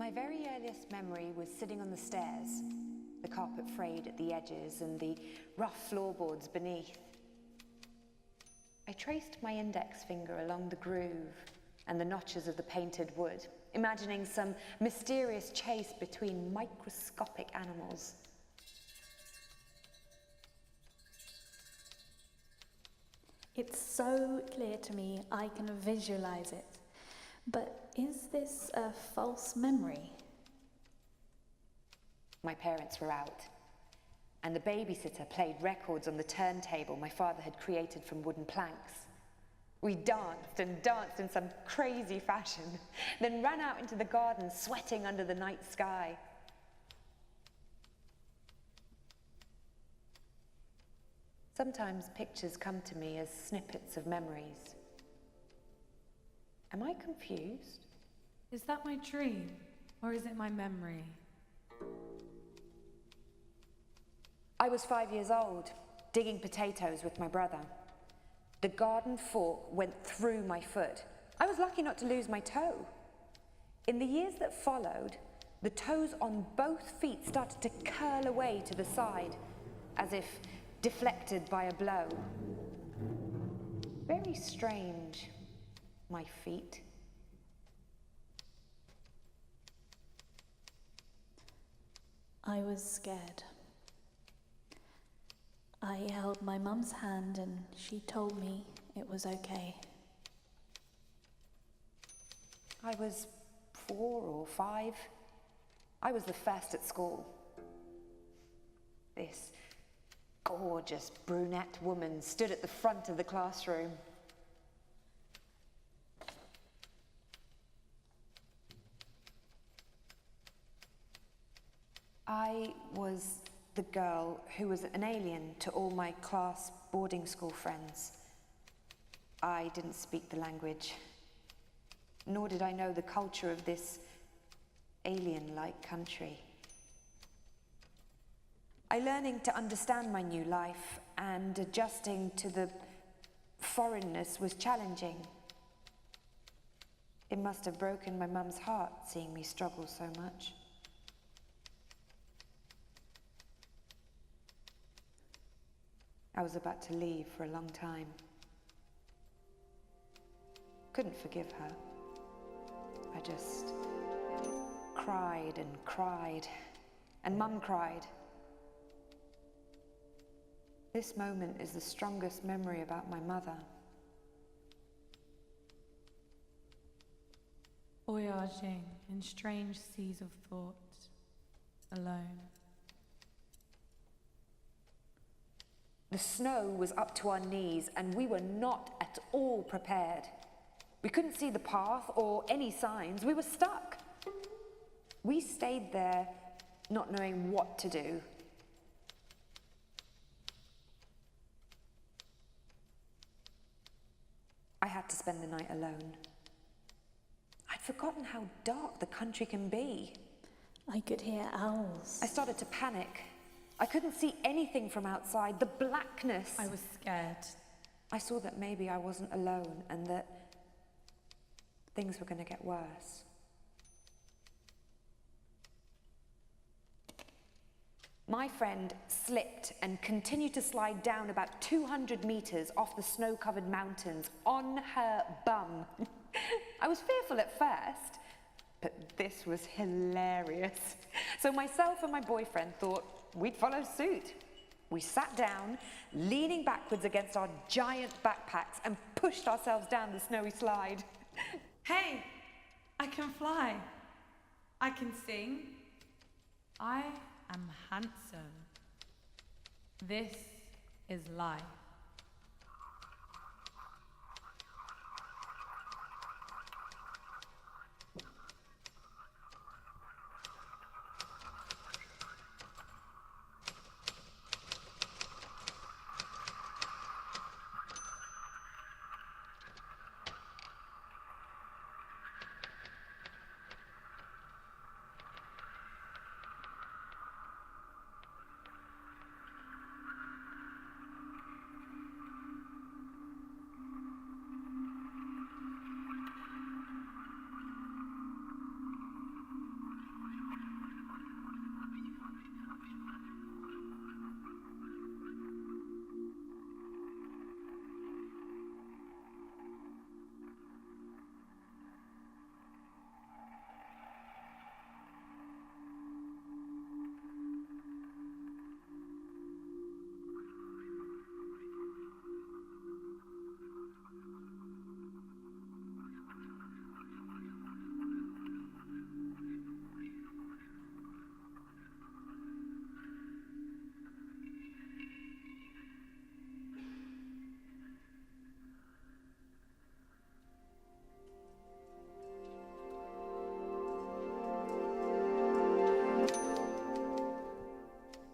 My very earliest memory was sitting on the stairs, the carpet frayed at the edges and the rough floorboards beneath. I traced my index finger along the groove and the notches of the painted wood, imagining some mysterious chase between microscopic animals. It's so clear to me, I can visualize it. But is this a false memory? My parents were out, and the babysitter played records on the turntable my father had created from wooden planks. We danced and danced in some crazy fashion, then ran out into the garden, sweating under the night sky. Sometimes pictures come to me as snippets of memories. Am I confused? Is that my dream, or is it my memory? I was 5 years old, digging potatoes with my brother. The garden fork went through my foot. I was lucky not to lose my toe. In the years that followed, the toes on both feet started to curl away to the side, as if deflected by a blow. Very strange, my feet. I was scared. I held my mum's hand and she told me it was okay. I was 4 or 5. I was the first at school. This gorgeous brunette woman stood at the front of the classroom. I was the girl who was an alien to all my class boarding school friends. I didn't speak the language, nor did I know the culture of this alien-like country. Learning to understand my new life and adjusting to the foreignness was challenging. It must have broken my mum's heart seeing me struggle so much. I was about to leave for a long time. Couldn't forgive her. I just cried and cried, and Mum cried. This moment is the strongest memory about my mother. Voyaging in strange seas of thought, alone. The snow was up to our knees, and we were not at all prepared. We couldn't see the path or any signs. We were stuck. We stayed there, not knowing what to do. I had to spend the night alone. I'd forgotten how dark the country can be. I could hear owls. I started to panic. I couldn't see anything from outside, the blackness. I was scared. I saw that maybe I wasn't alone and that things were going to get worse. My friend slipped and continued to slide down about 200 meters off the snow-covered mountains on her bum. I was fearful at first, but this was hilarious. So myself and my boyfriend thought we'd follow suit. We sat down, leaning backwards against our giant backpacks and pushed ourselves down the snowy slide. Hey, I can fly. I can sing. I am handsome. This is life.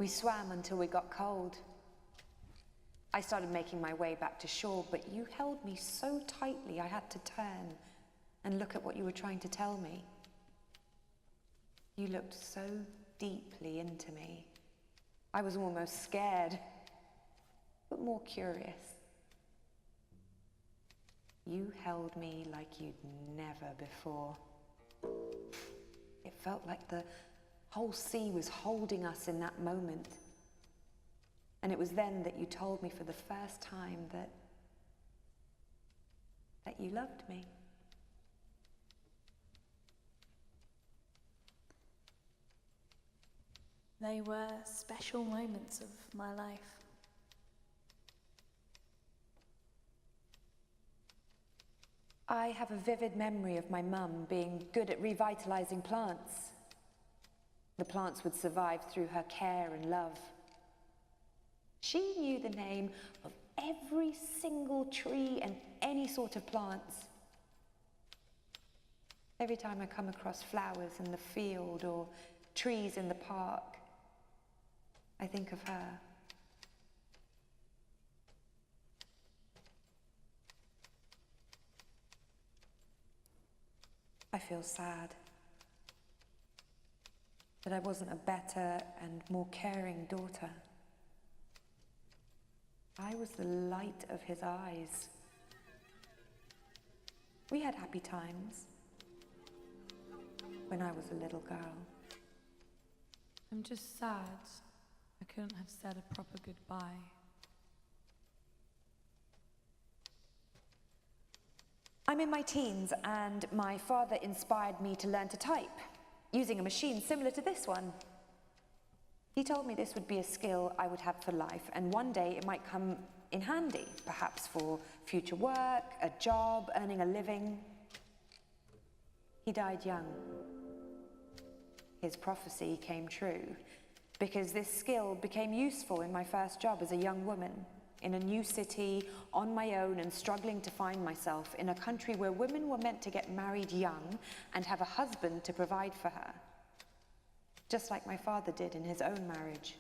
We swam until we got cold. I started making my way back to shore, but you held me so tightly I had to turn and look at what you were trying to tell me. You looked so deeply into me. I was almost scared, but more curious. You held me like you'd never before. It felt like the whole sea was holding us in that moment. And it was then that you told me for the first time that you loved me. They were special moments of my life. I have a vivid memory of my mum being good at revitalizing plants. The plants would survive through her care and love. She knew the name of every single tree and any sort of plants. Every time I come across flowers in the field or trees in the park, I think of her. I feel sad that I wasn't a better and more caring daughter. I was the light of his eyes. We had happy times when I was a little girl. I'm just sad I couldn't have said a proper goodbye. I'm in my teens and my father inspired me to learn to type using a machine similar to this one. He told me this would be a skill I would have for life, and one day it might come in handy, perhaps for future work, a job, earning a living. He died young. His prophecy came true, because this skill became useful in my first job as a young woman, in a new city, on my own and struggling to find myself in a country where women were meant to get married young and have a husband to provide for her, just like my father did in his own marriage.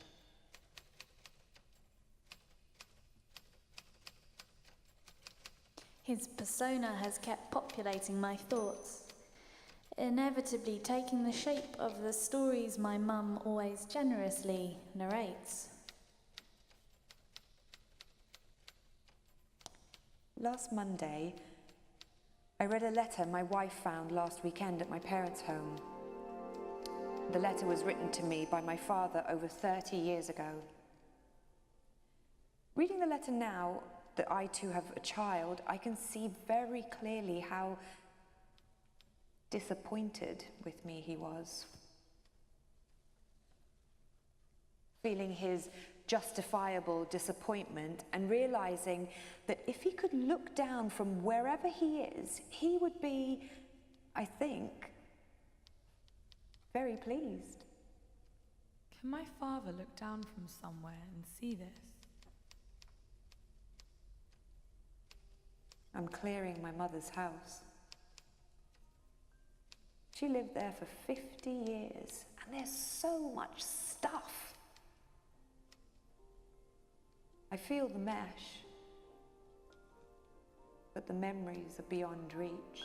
His persona has kept populating my thoughts, inevitably taking the shape of the stories my mum always generously narrates. Last Monday, I read a letter my wife found last weekend at my parents' home. The letter was written to me by my father over 30 years ago. Reading the letter now that I too have a child, I can see very clearly how disappointed with me he was. Feeling his justifiable disappointment and realizing that if he could look down from wherever he is, he would be, I think, very pleased. Can my father look down from somewhere and see this? I'm clearing my mother's house. She lived there for 50 years, and there's so much stuff. I feel the mesh, but the memories are beyond reach.